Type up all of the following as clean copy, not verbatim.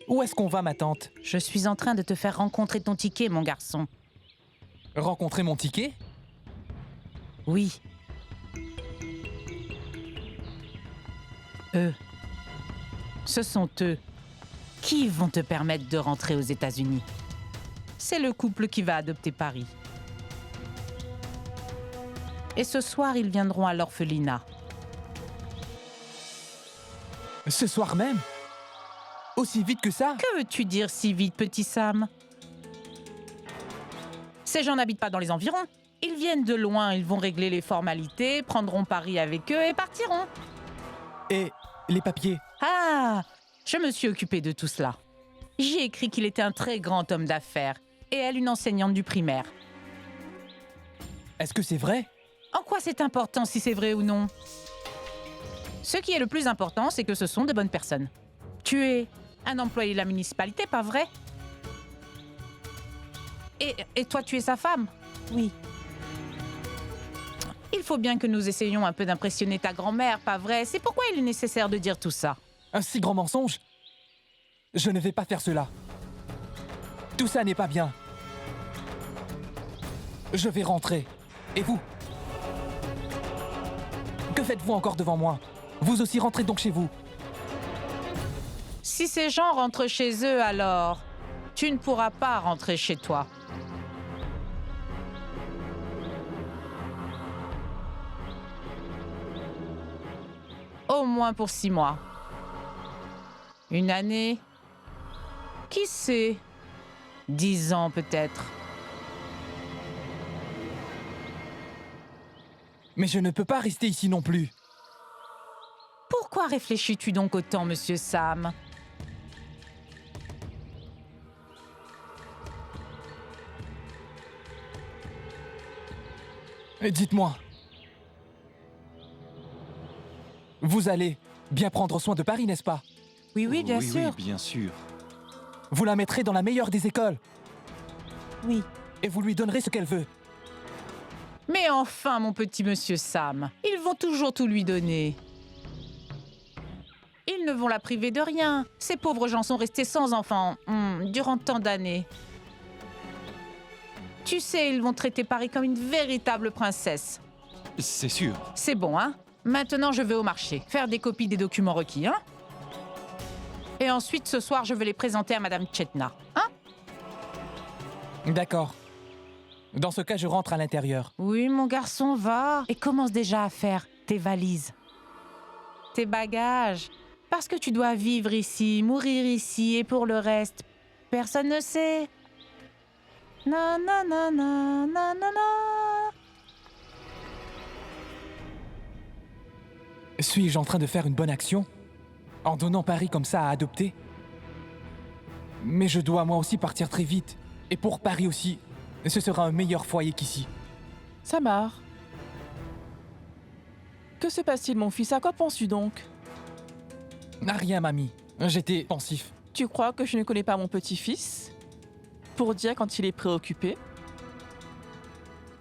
Où est-ce qu'on va, ma tante? Je suis en train de te faire rencontrer ton ticket, mon garçon. Rencontrer mon ticket? Oui. Eux. Ce sont eux qui vont te permettre de rentrer aux États-Unis. C'est le couple qui va adopter Paris. Et ce soir, ils viendront à l'orphelinat. Ce soir même? Aussi vite que ça? Que veux-tu dire si vite, petit Sam? Ces gens n'habitent pas dans les environs. Ils viennent de loin, ils vont régler les formalités, prendront Paris avec eux et partiront. Et les papiers? Ah, je me suis occupée de tout cela. J'ai écrit qu'il était un très grand homme d'affaires et elle une enseignante du primaire. Est-ce que c'est vrai? En quoi c'est important si c'est vrai ou non? Ce qui est le plus important, c'est que ce sont de bonnes personnes. Tu es un employé de la municipalité, pas vrai? Et toi, tu es sa femme? Oui. Il faut bien que nous essayions un peu d'impressionner ta grand-mère, pas vrai? C'est pourquoi il est nécessaire de dire tout ça. Un si grand mensonge? Je ne vais pas faire cela. Tout ça n'est pas bien. Je vais rentrer. Et vous? Que faites-vous encore devant moi? Vous aussi rentrez donc chez vous. Si ces gens rentrent chez eux, alors tu ne pourras pas rentrer chez toi. Au moins pour 6 mois. Une année? Qui sait? 10 ans peut-être. Mais je ne peux pas rester ici non plus. Pourquoi réfléchis-tu donc autant, monsieur Sam? Dites-moi. Vous allez bien prendre soin de Paris, n'est-ce pas? Oui, bien sûr. Oui, bien sûr. Vous la mettrez dans la meilleure des écoles. Oui. Et vous lui donnerez ce qu'elle veut. Mais enfin, mon petit monsieur Sam, ils vont toujours tout lui donner. Ils ne vont la priver de rien. Ces pauvres gens sont restés sans enfants durant tant d'années. Tu sais, ils vont traiter Paris comme une véritable princesse. C'est sûr. C'est bon, hein? Maintenant, je vais au marché, faire des copies des documents requis, hein? Et ensuite, ce soir, je vais les présenter à Madame Chetna, hein? D'accord. Dans ce cas, je rentre à l'intérieur. Oui, mon garçon, va. Et commence déjà à faire tes valises. Tes bagages. Parce que tu dois vivre ici, mourir ici, et pour le reste, personne ne sait. Na na na na na na na. Suis-je en train de faire une bonne action? En donnant Paris comme ça à adopter? Mais je dois moi aussi partir très vite. Et pour Paris aussi, ce sera un meilleur foyer qu'ici. Samar. Que se passe-t-il, mon fils? À quoi penses-tu donc? Rien, mamie. J'étais pensif. Tu crois que je ne connais pas mon petit-fils? Pour dire quand il est préoccupé?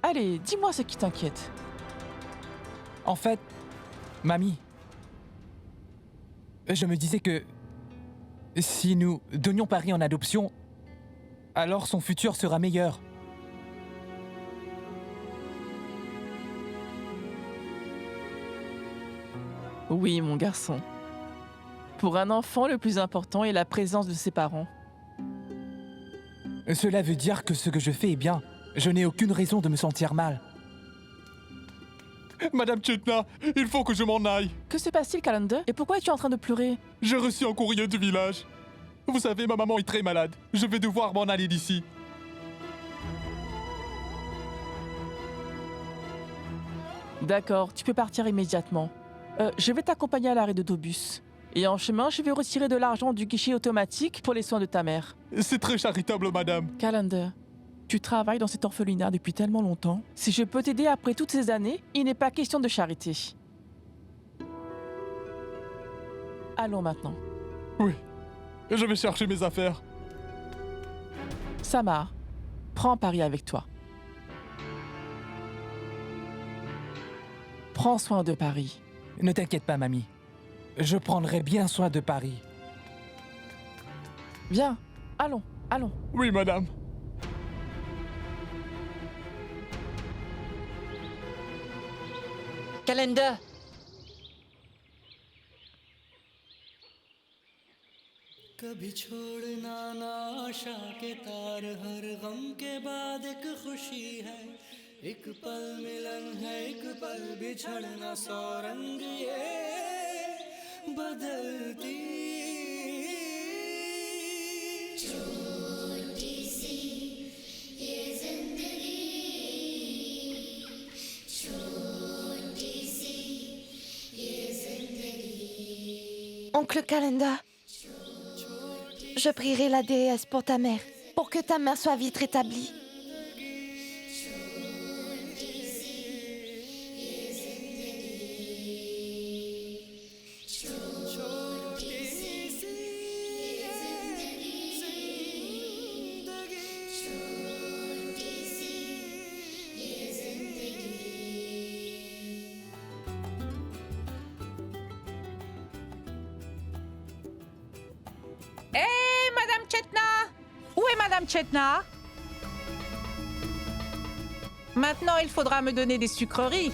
Allez, dis-moi ce qui t'inquiète. En fait, mamie, je me disais que si nous donnions Paris en adoption, alors son futur sera meilleur. Oui, mon garçon. Pour un enfant, le plus important est la présence de ses parents. Cela veut dire que ce que je fais est bien. Je n'ai aucune raison de me sentir mal. Madame Chetna, il faut que je m'en aille. Que se passe-t-il, Calendar? Et pourquoi es-tu en train de pleurer? J'ai reçu un courrier du village. Vous savez, ma maman est très malade. Je vais devoir m'en aller d'ici. D'accord, tu peux partir immédiatement. Je vais t'accompagner à l'arrêt d'autobus. Et en chemin, je vais retirer de l'argent du guichet automatique pour les soins de ta mère. C'est très charitable, madame. Calendar, tu travailles dans cet orphelinat depuis tellement longtemps. Si je peux t'aider après toutes ces années, il n'est pas question de charité. Allons maintenant. Oui, je vais chercher mes affaires. Samar, prends Paris avec toi. Prends soin de Paris. Ne t'inquiète pas, mamie. Je prendrai bien soin de Paris. Viens, allons, allons. Oui, madame. Calendar. कभी छोड़ना ना आशा के तार हर गम के बाद एक खुशी है एक पल मिलन है एक पल बिछड़ना सौ रंग ये बदलती छोटी सी ये जिंदगी छोटी सी ये जिंदगी Oncle Calendar, je prierai la déesse pour ta mère, pour que ta mère soit vite rétablie. Hé, Madame Chetna! Où est Madame Chetna? Maintenant, il faudra me donner des sucreries.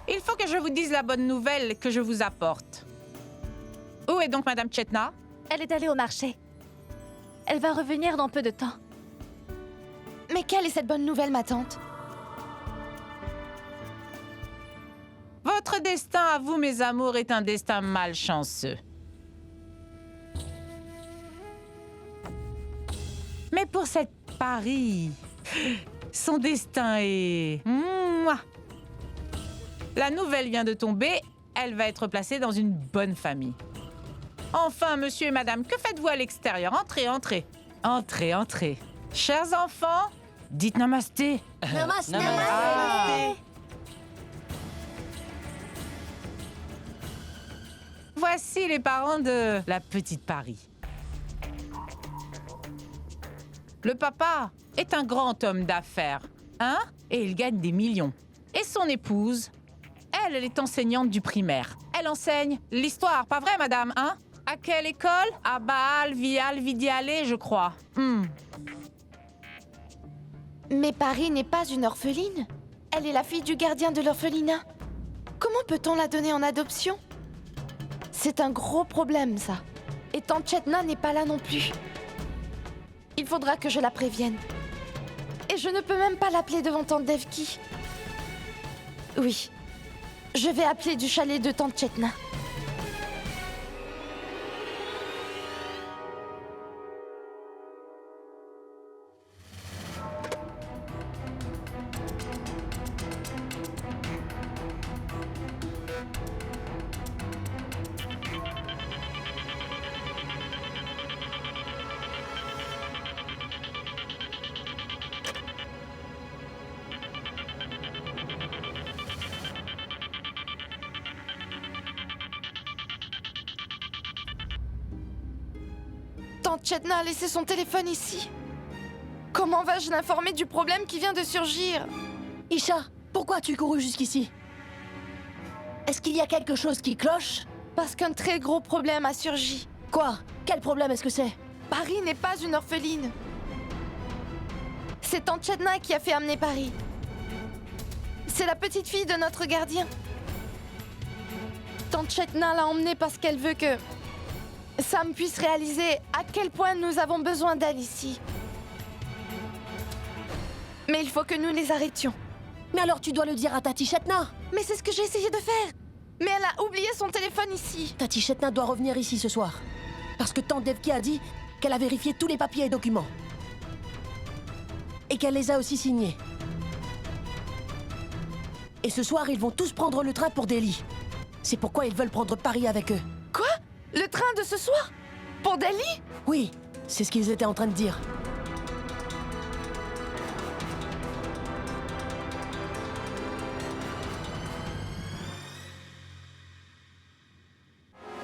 Il faut que je vous dise la bonne nouvelle que je vous apporte. Où est donc Madame Chetna? Elle est allée au marché. Elle va revenir dans peu de temps. Mais quelle est cette bonne nouvelle, ma tante? Votre destin à vous, mes amours, est un destin malchanceux. Mais pour cette Paris, son destin est... Mouah. La nouvelle vient de tomber, elle va être placée dans une bonne famille. Enfin, monsieur et madame, que faites-vous à l'extérieur? Entrez, entrez. Entrez, entrez. Chers enfants, dites namasté. Namasté. Voici les parents de la petite Paris. Le papa est un grand homme d'affaires, hein? Et il gagne des millions. Et son épouse, elle est enseignante du primaire. Elle enseigne l'histoire, pas vrai, madame, hein? À quelle école? À Baal, Vial, Vidialé, je crois. Mais Paris n'est pas une orpheline. Elle est la fille du gardien de l'orphelinat. Comment peut-on la donner en adoption? C'est un gros problème, ça. Et tante Chetna n'est pas là non plus. Il faudra que je la prévienne. Et je ne peux même pas l'appeler devant tante Devki. Oui, je vais appeler du chalet de tante Chetna. Tante Chetna a laissé son téléphone ici. Comment vais-je l'informer du problème qui vient de surgir? Isha, pourquoi as-tu couru jusqu'ici? Est-ce qu'il y a quelque chose qui cloche? Parce qu'un très gros problème a surgi. Quoi? Quel problème est-ce que c'est? Paris n'est pas une orpheline. C'est tante Chetna qui a fait amener Paris. C'est la petite fille de notre gardien. Tante Chetna l'a emmenée parce qu'elle veut que Sam puisse réaliser à quel point nous avons besoin d'elle ici. Mais il faut que nous les arrêtions. Mais alors tu dois le dire à Tati Chetna. Mais c'est ce que j'ai essayé de faire. Mais elle a oublié son téléphone ici. Tati Chetna doit revenir ici ce soir. Parce que tante Devki a dit qu'elle a vérifié tous les papiers et documents. Et qu'elle les a aussi signés. Et ce soir, ils vont tous prendre le train pour Delhi. C'est pourquoi ils veulent prendre Paris avec eux. Quoi? Le train de ce soir? Pour Delhi? Oui, c'est ce qu'ils étaient en train de dire.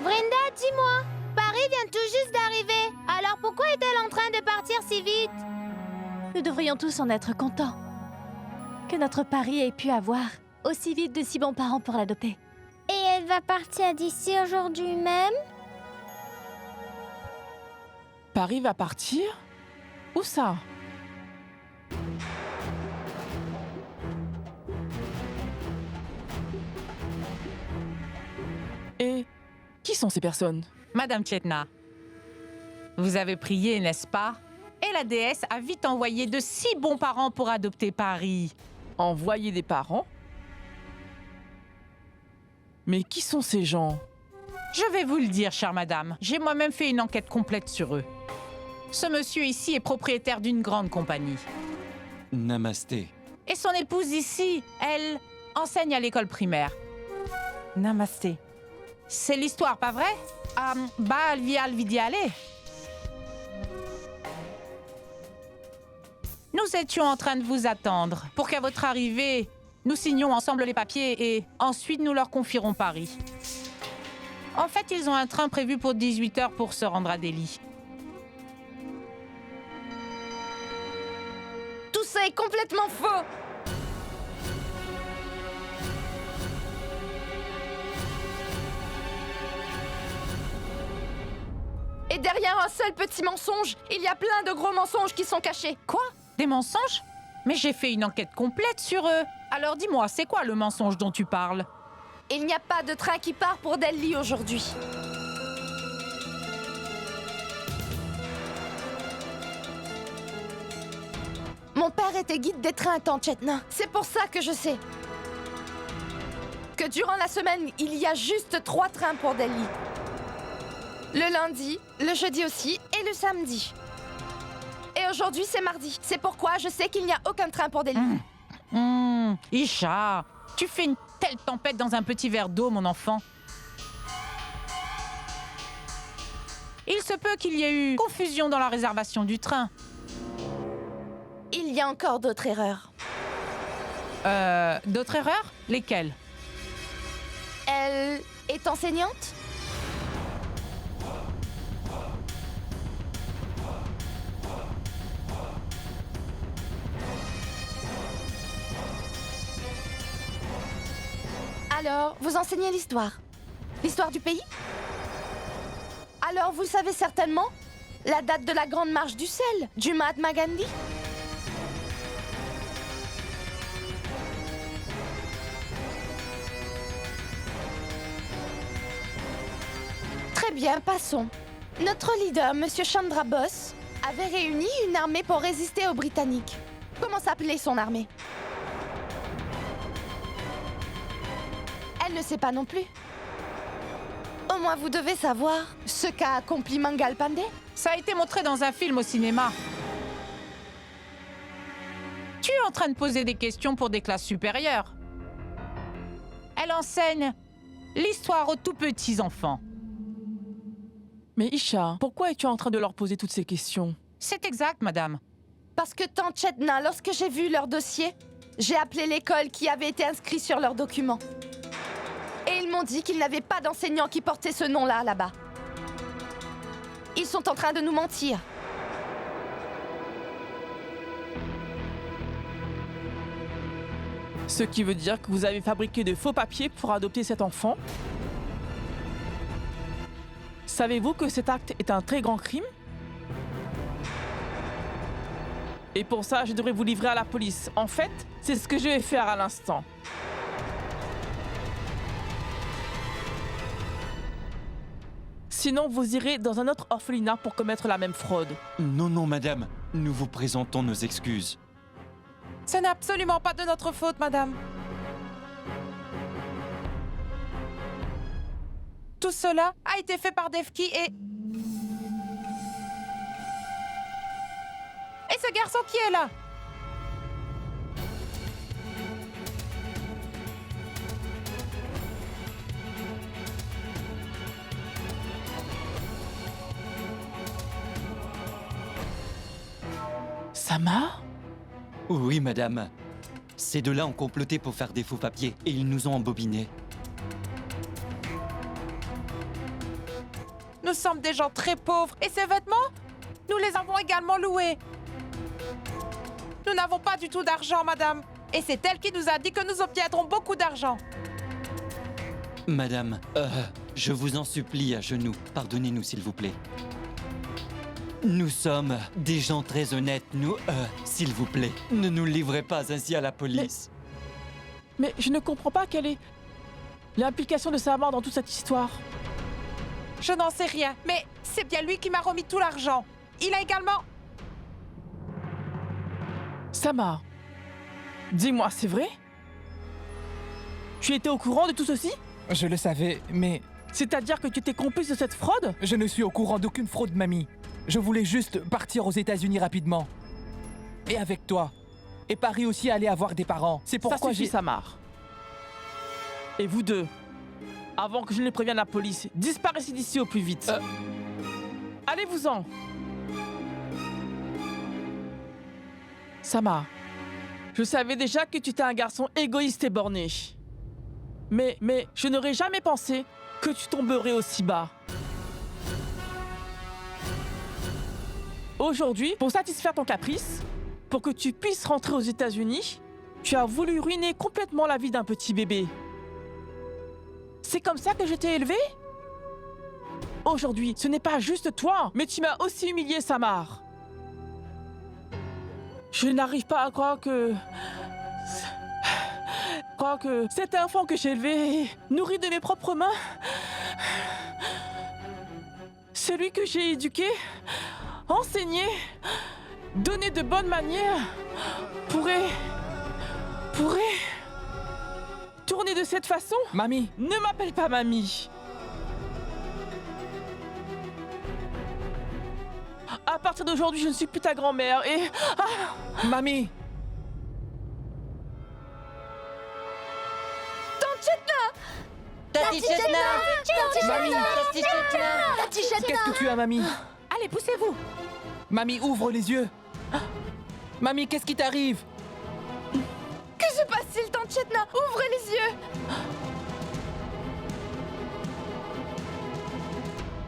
Brenda, dis-moi, Paris vient tout juste d'arriver. Alors pourquoi est-elle en train de partir si vite? Nous devrions tous en être contents. Que notre Paris ait pu avoir aussi vite de si bons parents pour l'adopter. Et va partir d'ici aujourd'hui même? Paris va partir? Où ça? Et qui sont ces personnes? Madame Chetna, vous avez prié, n'est-ce pas? Et la déesse a vite envoyé de si bons parents pour adopter Paris. Envoyer des parents? Mais qui sont ces gens? Je vais vous le dire, chère madame. J'ai moi-même fait une enquête complète sur eux. Ce monsieur ici est propriétaire d'une grande compagnie. Namasté. Et son épouse ici, elle, enseigne à l'école primaire. Namasté. C'est l'histoire, pas vrai? Baal Vial Vidiale. Nous étions en train de vous attendre pour qu'à votre arrivée, nous signions ensemble les papiers et ensuite nous leur confierons Paris. En fait, ils ont un train prévu pour 18h pour se rendre à Delhi. Tout ça est complètement faux. Et derrière un seul petit mensonge, il y a plein de gros mensonges qui sont cachés. Quoi? Des mensonges? Mais j'ai fait une enquête complète sur eux. Alors dis-moi, c'est quoi le mensonge dont tu parles? Il n'y a pas de train qui part pour Delhi aujourd'hui. Mon père était guide des trains à Tanchetna. C'est pour ça que je sais. Que durant la semaine, il y a juste 3 trains pour Delhi. Le lundi, le jeudi aussi et le samedi. Et aujourd'hui, c'est mardi. C'est pourquoi je sais qu'il n'y a aucun train pour Delhi. Isha, tu fais une telle tempête dans un petit verre d'eau, mon enfant. Il se peut qu'il y ait eu confusion dans la réservation du train. Il y a encore d'autres erreurs. D'autres erreurs? Lesquelles? Elle est enseignante? Alors, vous enseignez l'histoire? L'histoire du pays? Alors, vous savez certainement la date de la grande marche du sel, du Mahatma Gandhi? Très bien, passons. Notre leader, Monsieur Chandra Bose, avait réuni une armée pour résister aux Britanniques. Comment s'appelait son armée? Elle ne sait pas non plus. Au moins, vous devez savoir ce qu'a accompli Mangal Pandey. Ça a été montré dans un film au cinéma. Tu es en train de poser des questions pour des classes supérieures. Elle enseigne l'histoire aux tout petits enfants. Mais Isha, pourquoi es-tu en train de leur poser toutes ces questions? C'est exact, madame. Parce que Tanchetna, lorsque j'ai vu leur dossier, j'ai appelé l'école qui avait été inscrite sur leurs documents. Et ils m'ont dit qu'ils n'avaient pas d'enseignant qui portait ce nom-là, là-bas. Ils sont en train de nous mentir. Ce qui veut dire que vous avez fabriqué de faux papiers pour adopter cet enfant? Savez-vous que cet acte est un très grand crime? Et pour ça, je devrais vous livrer à la police. En fait, c'est ce que je vais faire à l'instant. Sinon, vous irez dans un autre orphelinat pour commettre la même fraude. Non, non, madame. Nous vous présentons nos excuses. Ce n'est absolument pas de notre faute, madame. Tout cela a été fait par Devki et ce garçon qui est là. Sama? Oui, madame. Ces deux-là ont comploté pour faire des faux papiers et ils nous ont embobinés. Nous sommes des gens très pauvres et ces vêtements, nous les avons également loués. Nous n'avons pas du tout d'argent, madame. Et c'est elle qui nous a dit que nous obtiendrons beaucoup d'argent. Madame, je vous en supplie à genoux, pardonnez-nous s'il vous plaît. Nous sommes des gens très honnêtes, nous, s'il vous plaît, ne nous livrez pas ainsi à la police. Mais je ne comprends pas quelle est l'implication de Samar dans toute cette histoire. Je n'en sais rien, mais c'est bien lui qui m'a remis tout l'argent. Il a également... Samar, dis-moi, c'est vrai? Tu étais au courant de tout ceci? Je le savais, mais C'est-à-dire que tu étais complice de cette fraude? je ne suis au courant d'aucune fraude, mamie. Je voulais juste partir aux États-Unis rapidement. Et avec toi. Et Paris aussi allait avoir des parents. C'est pourquoi Ça suffit, j'ai... Samar. Et vous deux, avant que je ne prévienne la police, disparaissez d'ici au plus vite. Allez-vous-en. Samar, je savais déjà que tu étais un garçon égoïste et borné. Mais je n'aurais jamais pensé que tu tomberais aussi bas. Aujourd'hui, pour satisfaire ton caprice, pour que tu puisses rentrer aux États-Unis, tu as voulu ruiner complètement la vie d'un petit bébé. C'est comme ça que je t'ai élevé? Aujourd'hui, ce n'est pas juste toi, mais tu m'as aussi humilié, Samar. Je n'arrive pas à croire que cet enfant que j'ai élevé, nourri de mes propres mains, celui que j'ai éduqué, enseigné, donné de bonnes manières, pourrait tourner de cette façon? Mamie, Ne m'appelle pas mamie. À partir d'aujourd'hui, je ne suis plus ta grand-mère et... mamie, Tati Chetna! mamie, Tati Chetna! Tati Chetna! qu'est-ce que tu as, mamie? Allez, poussez-vous. Mamie, ouvre les yeux. Mamie, qu'est-ce qui t'arrive? Que se passe-t-il, Tante Chetna? Ouvrez les yeux!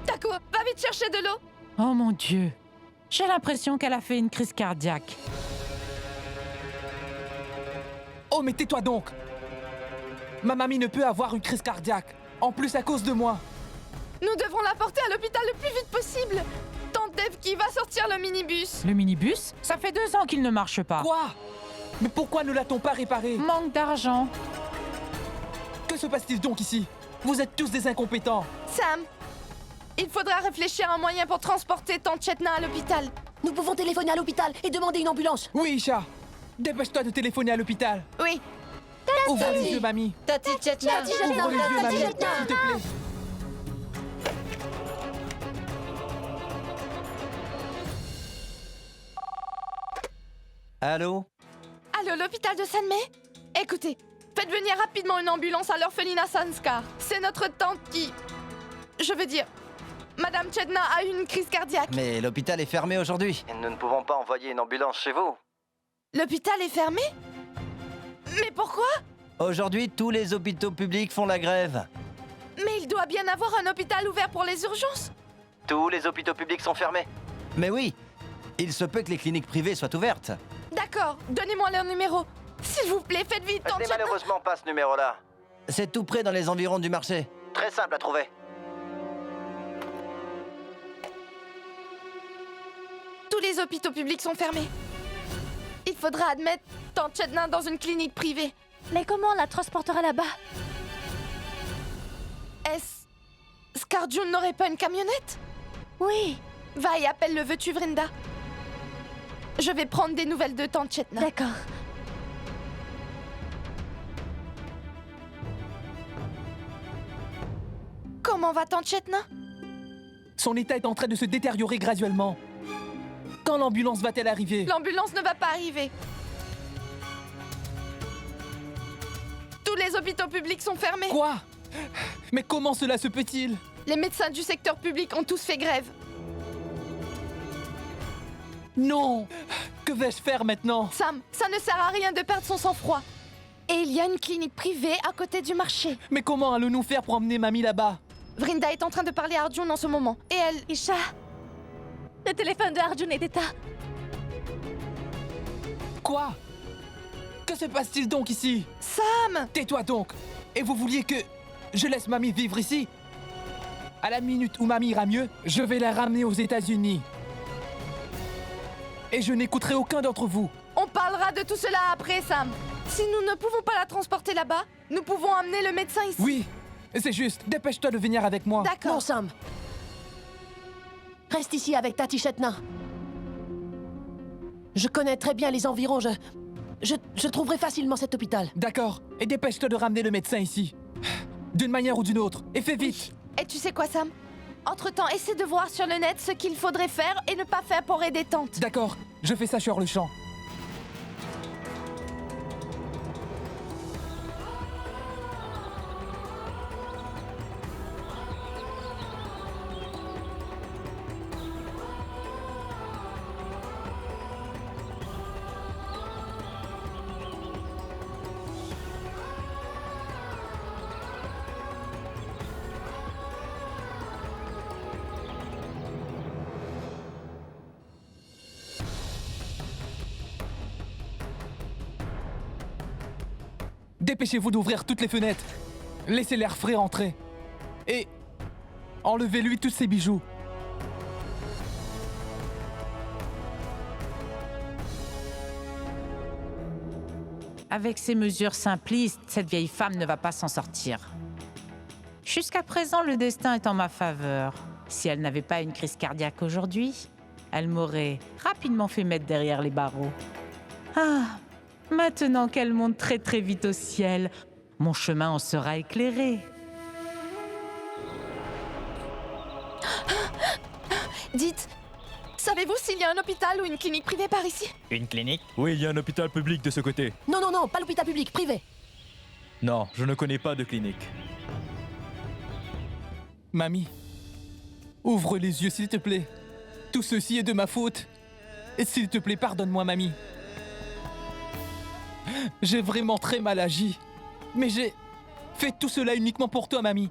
Tako, va vite chercher de l'eau! Oh mon Dieu. J'ai l'impression qu'elle a fait une crise cardiaque. Oh, mais tais-toi donc. Ma mamie ne peut avoir une crise cardiaque. En plus, à cause de moi. Nous devons la porter à l'hôpital le plus vite possible! Tante Dev qui va sortir le minibus! Le minibus? Ça fait 2 ans qu'il ne marche pas. Quoi? Mais pourquoi ne l'a-t-on pas réparé? Manque d'argent. Que se passe-t-il donc ici? Vous êtes tous des incompétents. Sam, il faudra réfléchir à un moyen pour transporter Tante Chetna à l'hôpital. Nous pouvons téléphoner à l'hôpital et demander une ambulance. Oui, Isha. Dépêche-toi de téléphoner à l'hôpital. Oui. Ouvre les yeux, mamie. Tati Chetna! Ouvre les yeux, mamie. S'il te plaît. Allô? Allô, l'hôpital de Sanmei? Écoutez, faites venir rapidement une ambulance à l'orphelinat Sanskar. C'est notre tante qui... Je veux dire, Madame Chetna a eu une crise cardiaque. Mais l'hôpital est fermé aujourd'hui. Et nous ne pouvons pas envoyer une ambulance chez vous. L'hôpital est fermé? Mais pourquoi? Aujourd'hui, tous les hôpitaux publics font la grève. Mais il doit bien avoir un hôpital ouvert pour les urgences. Tous les hôpitaux publics sont fermés. Mais oui, il se peut que les cliniques privées soient ouvertes. D'accord, donnez-moi leur numéro. S'il vous plaît, faites vite, Je tante n'ai Chetna. malheureusement pas ce numéro-là. C'est tout près dans les environs du marché. Très simple à trouver. Tous les hôpitaux publics sont fermés. Il faudra admettre tante Chetna dans une clinique privée. Mais comment on la transportera là-bas? Est-ce qu'Arjun n'aurait pas une camionnette? Oui, Va et appelle le veux-tu, Vrinda. Je vais prendre des nouvelles de tante Chetna. d'accord. Comment va tante Chetna? Son état est en train de se détériorer graduellement. Quand l'ambulance va-t-elle arriver? L'ambulance ne va pas arriver. Tous les hôpitaux publics sont fermés. Quoi? Mais comment cela se peut-il? Les médecins du secteur public ont tous fait grève. Non! Que vais-je faire maintenant? Sam, ça ne sert à rien de perdre son sang-froid. Et il y a une clinique privée à côté du marché. Mais comment allons-nous faire pour emmener mamie là-bas? Vrinda est en train de parler à Arjun en ce moment. Et elle... Isha, le téléphone de Arjun est éteint. Quoi? Que se passe-t-il donc ici? Sam! Tais-toi donc! Et vous vouliez que... je laisse mamie vivre ici. À la minute où mamie ira mieux, je vais la ramener aux États-Unis. Et je n'écouterai aucun d'entre vous. On parlera de tout cela après, Sam. Si nous ne pouvons pas la transporter là-bas, nous pouvons amener le médecin ici. Oui, c'est juste. Dépêche-toi de venir avec moi. Non, D'accord. Sam. Reste ici avec Tati Chetna. Je connais très bien les environs. Je trouverai facilement cet hôpital. D'accord. Et dépêche-toi de ramener le médecin ici. D'une manière ou d'une autre. Et fais vite. Et tu sais quoi, Sam? Entre-temps, essaie de voir sur le net ce qu'il faudrait faire et ne pas faire pour aider Tante. D'accord. Je fais ça sur le champ. Dépêchez-vous d'ouvrir toutes les fenêtres. Laissez l'air frais entrer. Et enlevez-lui tous ses bijoux. Avec ces mesures simplistes, cette vieille femme ne va pas s'en sortir. Jusqu'à présent, le destin est en ma faveur. Si elle n'avait pas une crise cardiaque aujourd'hui, elle m'aurait rapidement fait mettre derrière les barreaux. Ah, maintenant qu'elle monte très très vite au ciel, mon chemin en sera éclairé. Dites, savez-vous s'il y a un hôpital ou une clinique privée par ici? Une clinique? Oui, il y a un hôpital public de ce côté. Non, non, non, pas l'hôpital public, privé. Non, je ne connais pas de clinique. Mamie, ouvre les yeux s'il te plaît. Tout ceci est de ma faute. Et s'il te plaît, pardonne-moi, mamie. J'ai vraiment très mal agi. Mais j'ai fait tout cela uniquement pour toi, mamie.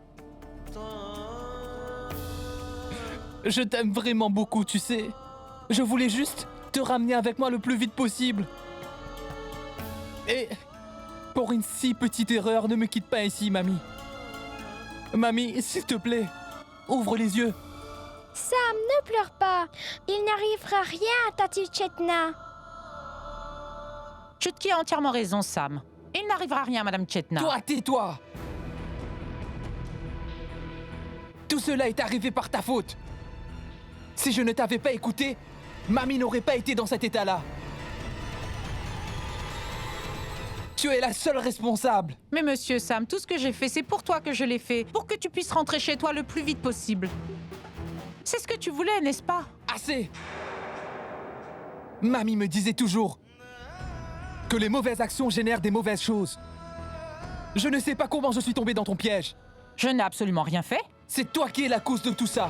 Je t'aime vraiment beaucoup, tu sais. Je voulais juste te ramener avec moi le plus vite possible. Et pour une si petite erreur, ne me quitte pas ici, mamie. Mamie, s'il te plaît, ouvre les yeux. Sam, ne pleure pas. Il n'arrivera rien à Tati Chetna. Chutki a entièrement raison, Sam. Il n'arrivera rien, Madame Chetna. Toi, tais-toi! Tout cela est arrivé par ta faute. Si je ne t'avais pas écouté, mamie n'aurait pas été dans cet état-là. Tu es la seule responsable. Mais monsieur Sam, tout ce que j'ai fait, c'est pour toi que je l'ai fait, pour que tu puisses rentrer chez toi le plus vite possible. C'est ce que tu voulais, n'est-ce pas? Assez! Mamie me disait toujours que les mauvaises actions génèrent des mauvaises choses. Je ne sais pas comment je suis tombé dans ton piège. Je n'ai absolument rien fait. C'est toi qui es la cause de tout ça.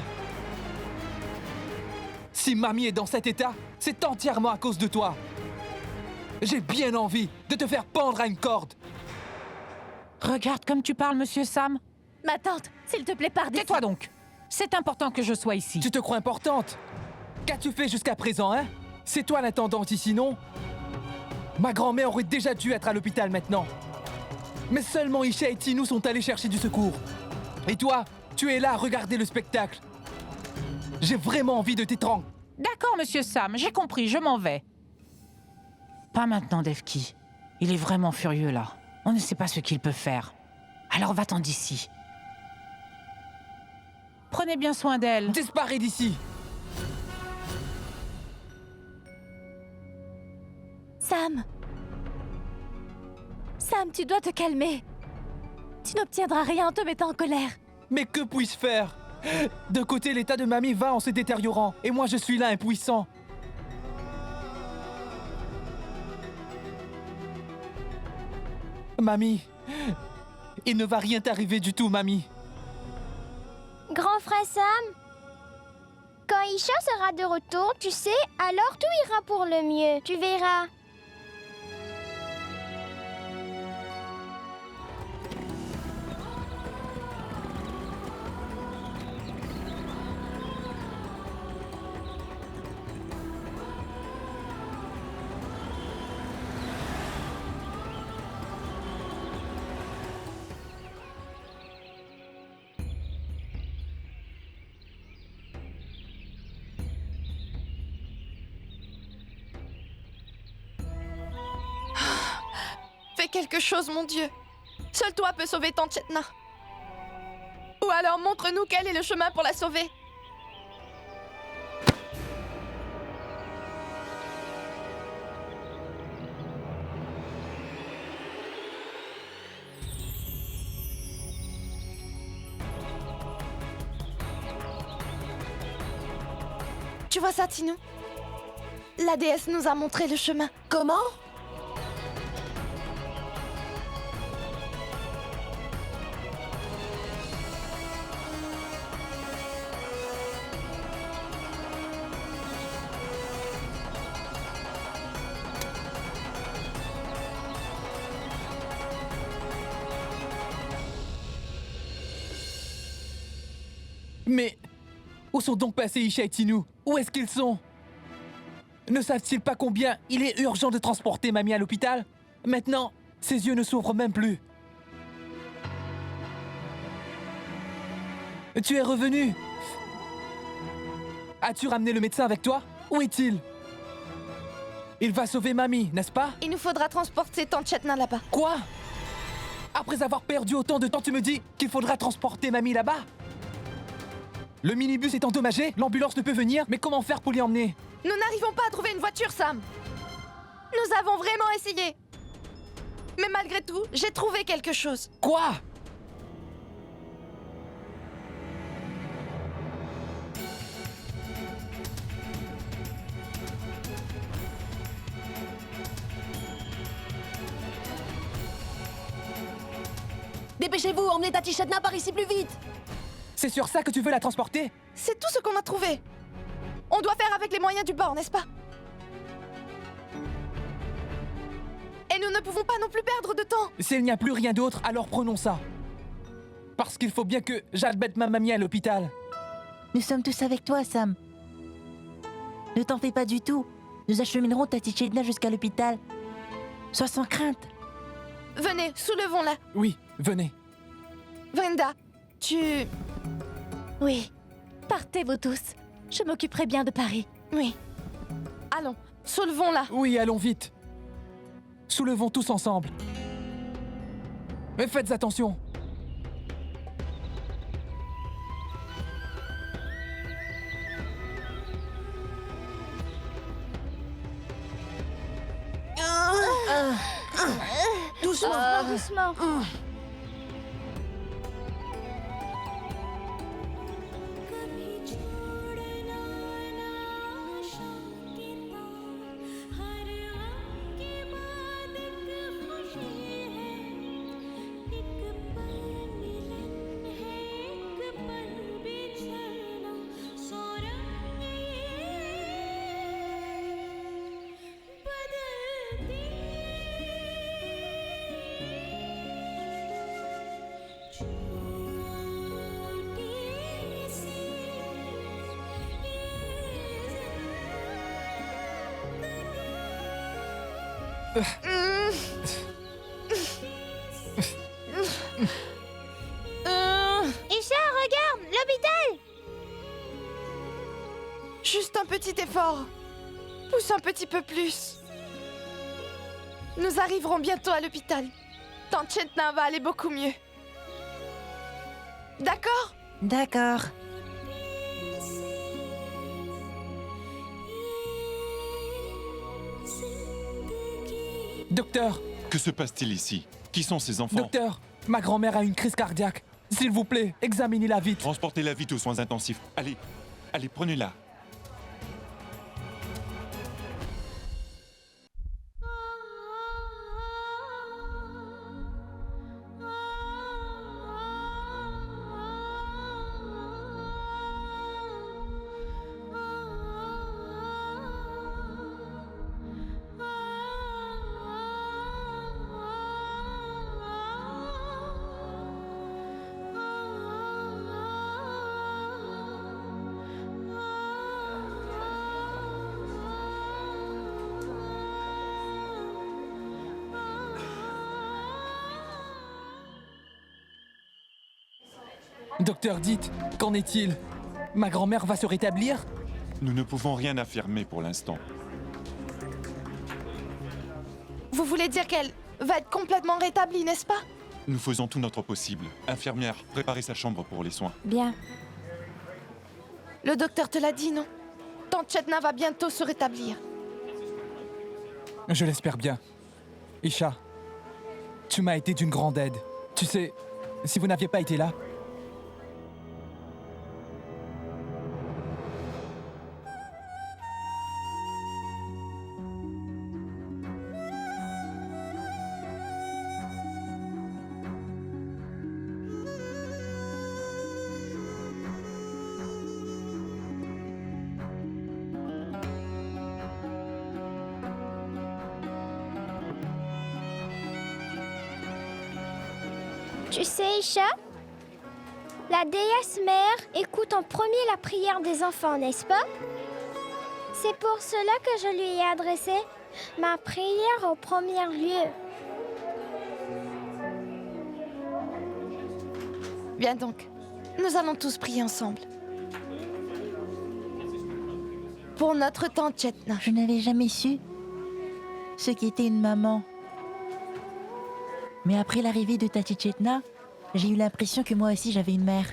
Si mamie est dans cet état, c'est entièrement à cause de toi. J'ai bien envie de te faire pendre à une corde. Regarde comme tu parles, monsieur Sam. Ma tante, s'il te plaît, pars d'ici. Tais-toi donc. C'est important que je sois ici. Tu te crois importante? Qu'as-tu fait jusqu'à présent, hein? C'est toi l'intendante ici, non? Ma grand-mère aurait déjà dû être à l'hôpital maintenant. Mais seulement Isha et Tinou sont allés chercher du secours. Et toi, tu es là à regarder le spectacle. J'ai vraiment envie de t'étrangler. D'accord, monsieur Sam, j'ai compris, je m'en vais. Pas maintenant, Devki. Il est vraiment furieux, là. On ne sait pas ce qu'il peut faire. Alors va-t'en d'ici. Prenez bien soin d'elle. Disparais d'ici. Sam. Sam, tu dois te calmer. Tu n'obtiendras rien en te mettant en colère. Mais que puis-je faire? D'un côté, l'état de mamie va en se détériorant, et moi je suis là impuissant. Mamie, il ne va rien t'arriver du tout, mamie. Grand frère Sam, quand Isha sera de retour, tu sais, alors tout ira pour le mieux. Tu verras. quelque chose, mon Dieu. Seul toi peux sauver Tante Chetna. Ou alors montre-nous quel est le chemin pour la sauver. Tu vois ça, Tinou? La déesse nous a montré le chemin. Comment? Mais où sont donc passés Isha et Tinou? Où est-ce qu'ils sont? Ne savent-ils pas combien il est urgent de transporter Mamie à l'hôpital? Maintenant, ses yeux ne s'ouvrent même plus. Tu es revenu? As-tu ramené le médecin avec toi? Où est-il? Il va sauver Mamie, n'est-ce pas? Il nous faudra transporter Tante Chetna là-bas. Quoi? Après avoir perdu autant de temps, tu me dis qu'il faudra transporter Mamie là-bas? Le minibus est endommagé, l'ambulance ne peut venir, mais comment faire pour l'y emmener? Nous n'arrivons pas à trouver une voiture, Sam. Nous avons vraiment essayé. Mais malgré tout, j'ai trouvé quelque chose. Quoi? Dépêchez-vous, emmenez Tati Chetna par ici plus vite. C'est sur ça que tu veux la transporter? C'est tout ce qu'on a trouvé. On doit faire avec les moyens du bord, n'est-ce pas? Et nous ne pouvons pas non plus perdre de temps. S'il n'y a plus rien d'autre, alors prenons ça. Parce qu'il faut bien que j'admette ma mamie à l'hôpital. Nous sommes tous avec toi, Sam. Ne t'en fais pas du tout. Nous acheminerons Tati Chetna jusqu'à l'hôpital. Sois sans crainte. Venez, soulevons-la. Oui, venez. Brenda, tu... Oui. Partez, vous tous. Je m'occuperai bien de Paris. Oui. Allons, soulevons-la. Oui, allons vite. Soulevons tous ensemble. Mais faites attention. Doucement. Doucement. Isha, regarde, l'hôpital. Juste un petit effort. Pousse un petit peu plus. Nous arriverons bientôt à l'hôpital. Tante Chetna va aller beaucoup mieux. D'accord? D'accord. Docteur, Que se passe-t-il ici? Qui sont ces enfants? docteur, ma grand-mère a une crise cardiaque. S'il vous plaît, examinez-la vite. Transportez-la vite aux soins intensifs. Allez, allez, prenez-la. Docteur, dites, qu'en est-il? Ma grand-mère va se rétablir? Nous ne pouvons rien affirmer pour l'instant. Vous voulez dire qu'elle va être complètement rétabli, n'est-ce pas? Nous faisons tout notre possible. Infirmière, préparez sa chambre pour les soins. Bien. Le docteur te l'a dit, non? Tante Chetna va bientôt se rétablir. Je l'espère bien. Isha, tu m'as été d'une grande aide. Tu sais, si vous n'aviez pas été là... Tu sais, Isha, la déesse mère écoute en premier la prière des enfants, n'est-ce pas? C'est pour cela que je lui ai adressé ma prière au premier lieu. Viens donc, nous allons tous prier ensemble. Pour notre tante Chetna. Je n'avais jamais su ce qu'était une maman. Mais après l'arrivée de Tati Chetna, j'ai eu l'impression que moi aussi j'avais une mère.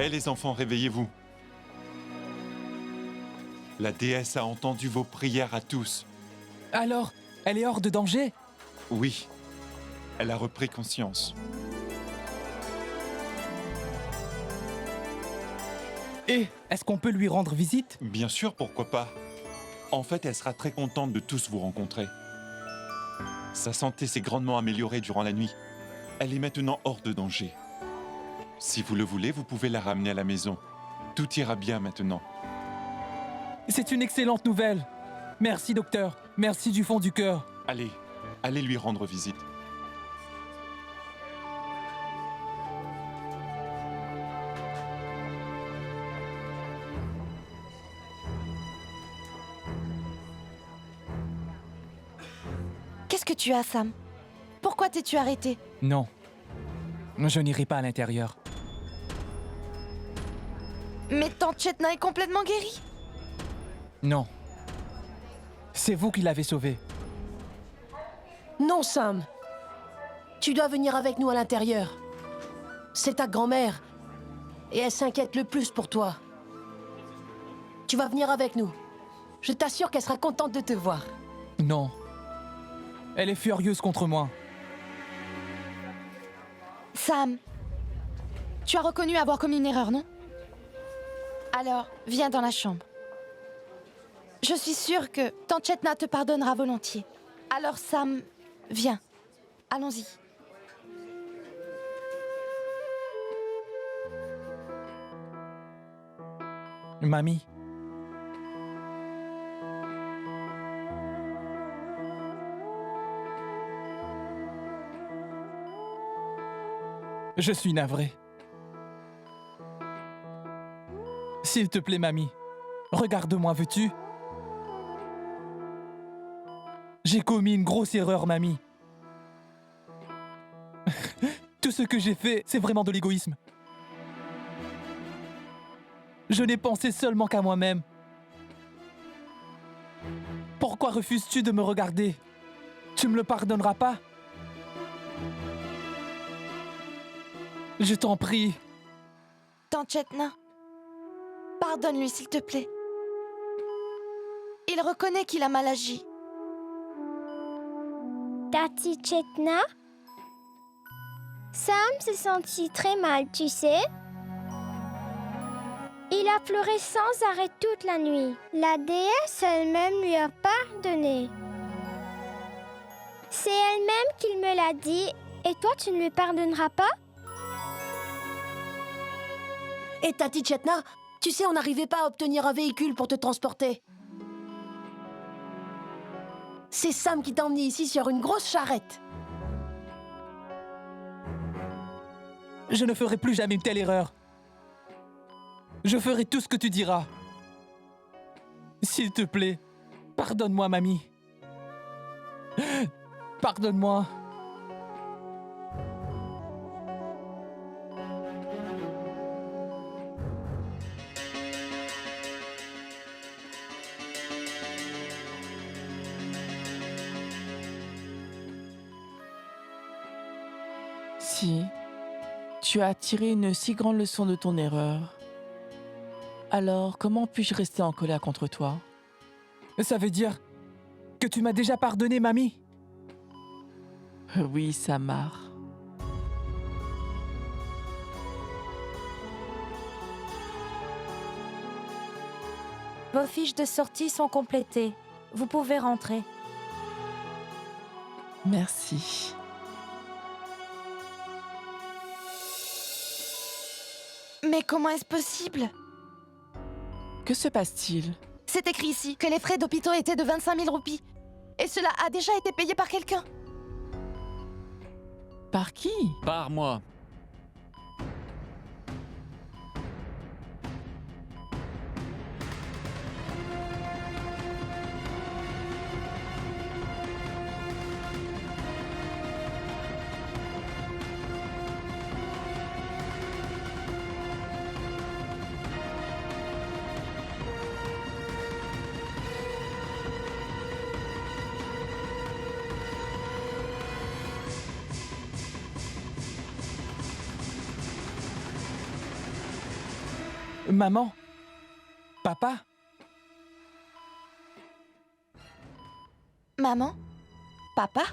Hé les enfants, réveillez-vous. La déesse a entendu vos prières à tous. Alors, elle est hors de danger? Oui, elle a repris conscience. Et est-ce qu'on peut lui rendre visite? Bien sûr, pourquoi pas. En fait, elle sera très contente de tous vous rencontrer. Sa santé s'est grandement améliorée durant la nuit. Elle est maintenant hors de danger. Si vous le voulez, vous pouvez la ramener à la maison. Tout ira bien maintenant. C'est une excellente nouvelle. Merci, docteur. Merci du fond du cœur. Allez, allez lui rendre visite. Qu'est-ce que tu as, Sam? Pourquoi t'es-tu arrêté? Non. Je n'irai pas à l'intérieur. Mais tante Chetna est complètement guérie. Non. C'est vous qui l'avez sauvée. Non, Sam. Tu dois venir avec nous à l'intérieur. C'est ta grand-mère. Et elle s'inquiète le plus pour toi. Tu vas venir avec nous. Je t'assure qu'elle sera contente de te voir. Non. Elle est furieuse contre moi. Sam, tu as reconnu avoir commis une erreur, non? Alors, viens dans la chambre. Je suis sûre que tante Chetna te pardonnera volontiers. Alors, Sam, viens. Allons-y. Mamie. Je suis navré. S'il te plaît, mamie, regarde-moi, veux-tu? J'ai commis une grosse erreur, mamie. Tout ce que j'ai fait, c'est vraiment de l'égoïsme. Je n'ai pensé seulement qu'à moi-même. Pourquoi refuses-tu de me regarder? Tu me le pardonneras pas? Je t'en prie. Tante Chetna, pardonne-lui, s'il te plaît. Il reconnaît qu'il a mal agi. Tati Chetna? Sam s'est senti très mal, tu sais. Il a pleuré sans arrêt toute la nuit. La déesse elle-même lui a pardonné. C'est elle-même qui me l'a dit. Et toi, tu ne lui pardonneras pas? Et Tati Chetna, tu sais, on n'arrivait pas à obtenir un véhicule pour te transporter. C'est Sam qui t'a emmené ici sur une grosse charrette. Je ne ferai plus jamais une telle erreur. Je ferai tout ce que tu diras. S'il te plaît, pardonne-moi, mamie. Pardonne-moi. Si tu as tiré une si grande leçon de ton erreur, alors comment puis-je rester en colère contre toi? Ça veut dire que tu m'as déjà pardonné, mamie? Oui, Samar. Vos fiches de sortie sont complétées. Vous pouvez rentrer. Merci. Mais comment est-ce possible? Que se passe-t-il? C'est écrit ici que les frais d'hôpitaux étaient de 25 000 roupies. Et cela a déjà été payé par quelqu'un. Par qui? Par moi. Maman? Papa? Maman? Papa?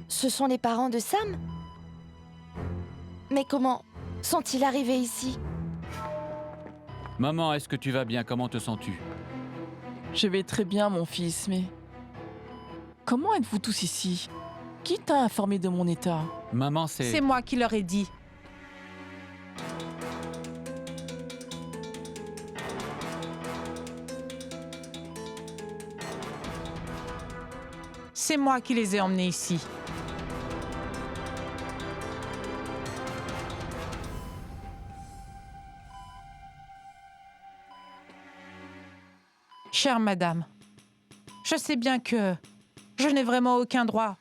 Ce sont les parents de Sam? Mais comment sont-ils arrivés ici? Maman, est-ce que tu vas bien? Comment te sens-tu? Je vais très bien, mon fils, mais... Comment êtes-vous tous ici? Qui t'a informé de mon état? Maman, c'est... C'est moi qui leur ai dit. C'est moi qui les ai emmenés ici. Chère madame, je sais bien que je n'ai vraiment aucun droit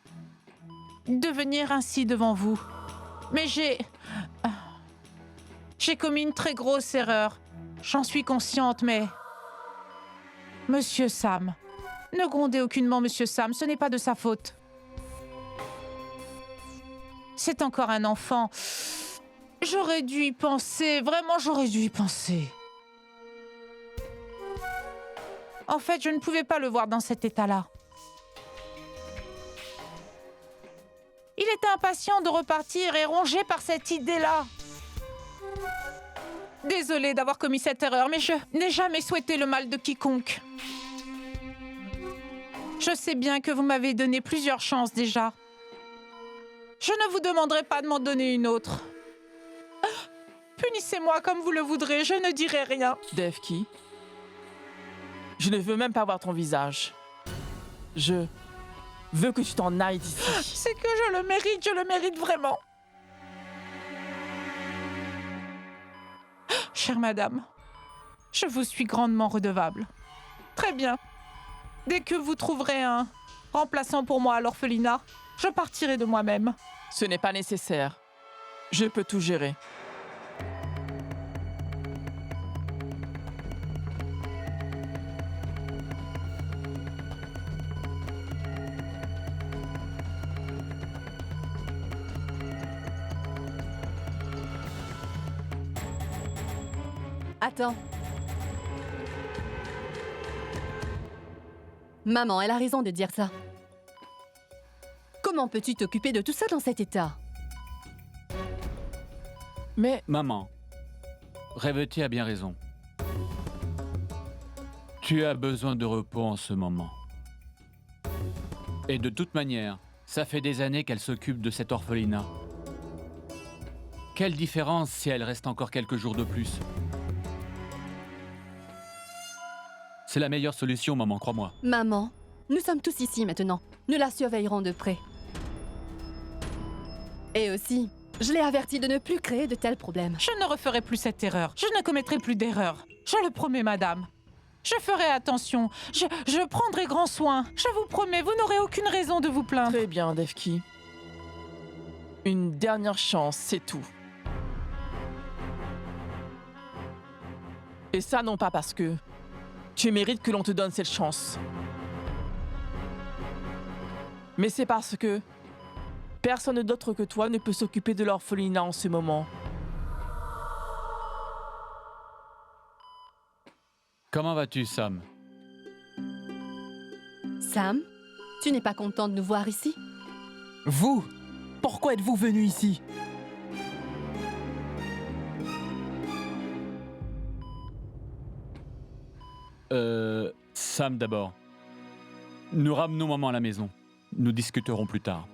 de venir ainsi devant vous. Mais j'ai commis une très grosse erreur. J'en suis consciente, mais... Monsieur Sam, ne grondez aucunement Monsieur Sam, ce n'est pas de sa faute. C'est encore un enfant. J'aurais dû y penser, vraiment j'aurais dû y penser. En fait, je ne pouvais pas le voir dans cet état-là. Il était impatient de repartir et rongé par cette idée-là. Désolée d'avoir commis cette erreur, mais je n'ai jamais souhaité le mal de quiconque. Je sais bien que vous m'avez donné plusieurs chances déjà. Je ne vous demanderai pas de m'en donner une autre. Punissez-moi comme vous le voudrez, je ne dirai rien. Devki, je ne veux même pas voir ton visage. Je veux que tu t'en ailles d'ici. C'est que je le mérite vraiment. Chère madame, je vous suis grandement redevable. Très bien. Dès que vous trouverez un remplaçant pour moi à l'orphelinat, je partirai de moi-même. Ce n'est pas nécessaire. Je peux tout gérer. Attends. Maman, elle a raison de dire ça. Comment peux-tu t'occuper de tout ça dans cet état? Mais... Maman, Rêvetie a bien raison. Tu as besoin de repos en ce moment. Et de toute manière, ça fait des années qu'elle s'occupe de cet orphelinat. Quelle différence si elle reste encore quelques jours de plus? C'est la meilleure solution, maman, crois-moi. Maman, nous sommes tous ici maintenant. Nous la surveillerons de près. Et aussi, je l'ai avertie de ne plus créer de tels problèmes. Je ne referai plus cette erreur. Je ne commettrai plus d'erreur. Je le promets, madame. Je ferai attention. Je prendrai grand soin. Je vous promets, vous n'aurez aucune raison de vous plaindre. Très bien, Defki. Une dernière chance, c'est tout. Et ça, non pas parce que tu mérites que l'on te donne cette chance. Mais c'est parce que personne d'autre que toi ne peut s'occuper de l'orphelinat en ce moment. Comment vas-tu, Sam? Sam, tu n'es pas content de nous voir ici? Vous? Pourquoi êtes-vous venu ici? Sam d'abord. Nous ramenons maman à la maison. Nous discuterons plus tard.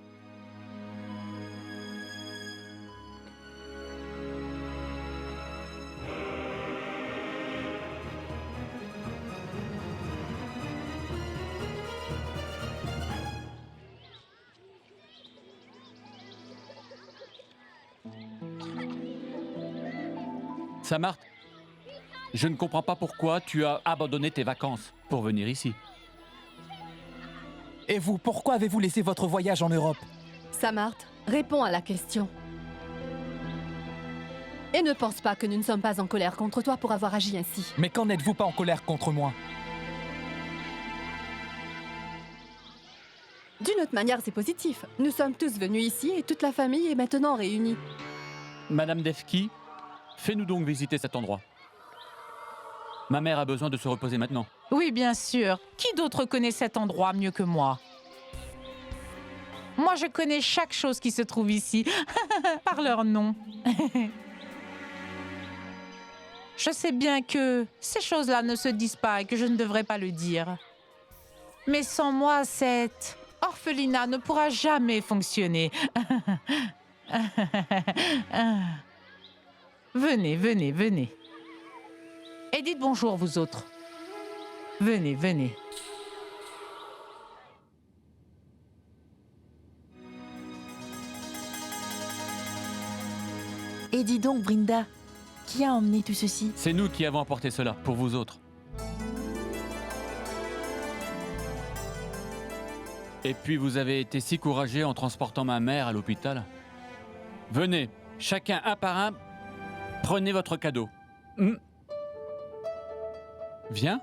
Samart, je ne comprends pas pourquoi tu as abandonné tes vacances pour venir ici. Et vous, pourquoi avez-vous laissé votre voyage en Europe? Samart, réponds à la question. Et ne pense pas que nous ne sommes pas en colère contre toi pour avoir agi ainsi. Mais qu'en êtes-vous pas en colère contre moi? D'une autre manière, c'est positif. Nous sommes tous venus ici et toute la famille est maintenant réunie. Madame Defki, fais-nous donc visiter cet endroit. Ma mère a besoin de se reposer maintenant. Oui, bien sûr. Qui d'autre connaît cet endroit mieux que moi? Moi, je connais chaque chose qui se trouve ici, par leur nom. Je sais bien que ces choses-là ne se disent pas et que je ne devrais pas le dire. Mais sans moi, cette orphelinat ne pourra jamais fonctionner. Venez, venez, venez. Et dites bonjour, vous autres. Venez, venez. Et dis donc, Brinda, qui a emmené tout ceci? C'est nous qui avons apporté cela, pour vous autres. Et puis vous avez été si courageux en transportant ma mère à l'hôpital. Venez, chacun un par un, prenez votre cadeau. Viens.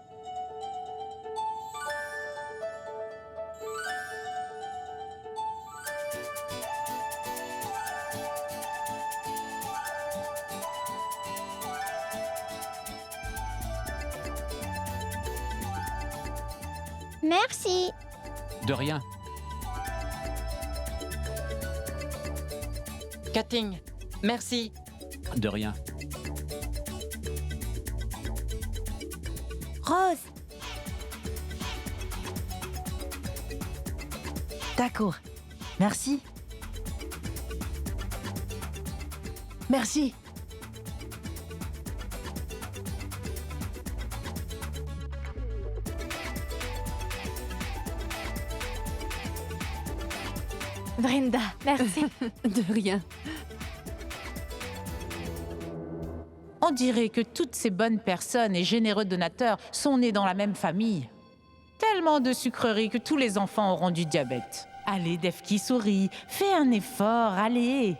Merci. De rien. Kating, merci. De rien. Rose! D'accord. Merci. Merci. Brinda, merci. De rien. On dirait que toutes ces bonnes personnes et généreux donateurs sont nés dans la même famille. Tellement de sucreries que tous les enfants auront du diabète. Allez, Defki, souris. Fais un effort, allez.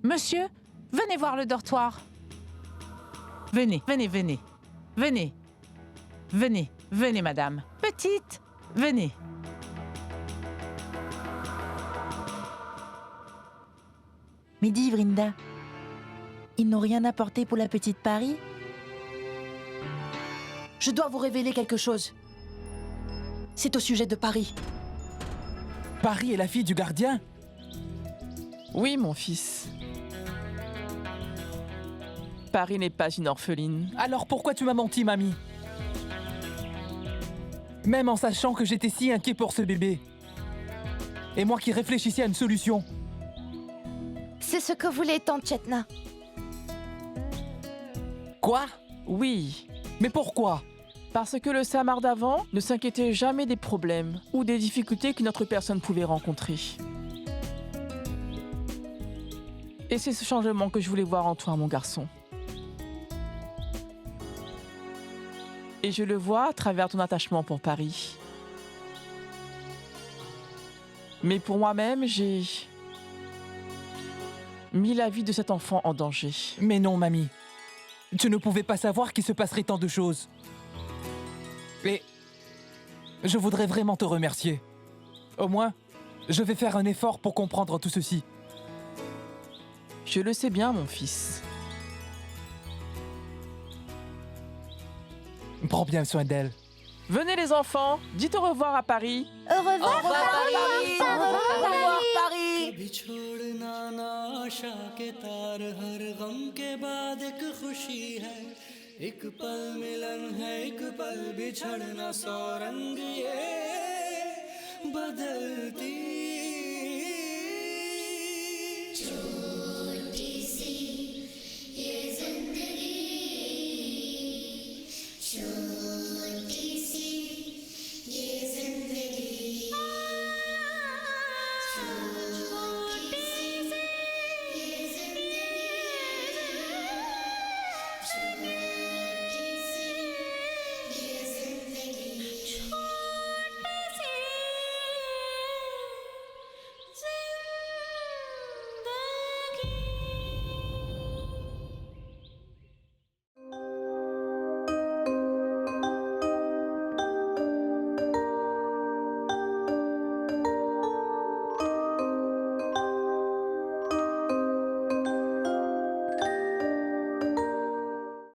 Monsieur, venez voir le dortoir. Venez, venez, venez. Venez. Venez, venez, madame. Petite, venez. Mais dis, Brinda, ils n'ont rien apporté pour la petite Paris? Je dois vous révéler quelque chose. C'est au sujet de Paris. Paris est la fille du gardien? Oui, mon fils. Paris n'est pas une orpheline. Alors pourquoi tu m'as menti, mamie? Même en sachant que j'étais si inquiet pour ce bébé. Et moi qui réfléchissais à une solution. C'est ce que voulait tante Chetna. Quoi? Oui. Mais pourquoi? Parce que le Samar d'avant ne s'inquiétait jamais des problèmes ou des difficultés qu'une autre personne pouvait rencontrer. Et c'est ce changement que je voulais voir en toi, mon garçon. Et je le vois à travers ton attachement pour Paris. Mais pour moi-même, j'ai mis la vie de cet enfant en danger. Mais non, mamie. Tu ne pouvais pas savoir qu'il se passerait tant de choses. Et je voudrais vraiment te remercier. Au moins, je vais faire un effort pour comprendre tout ceci. Je le sais bien, mon fils. Prends bien soin d'elle. Venez les enfants, dites au revoir à Paris. Au revoir, Paris. Au revoir, Paris. कभी छोड़ना ना आशा के तार हर गम के बाद एक खुशी है एक पल मिलन है एक पल बिछड़ना सौ रंग ये बदलती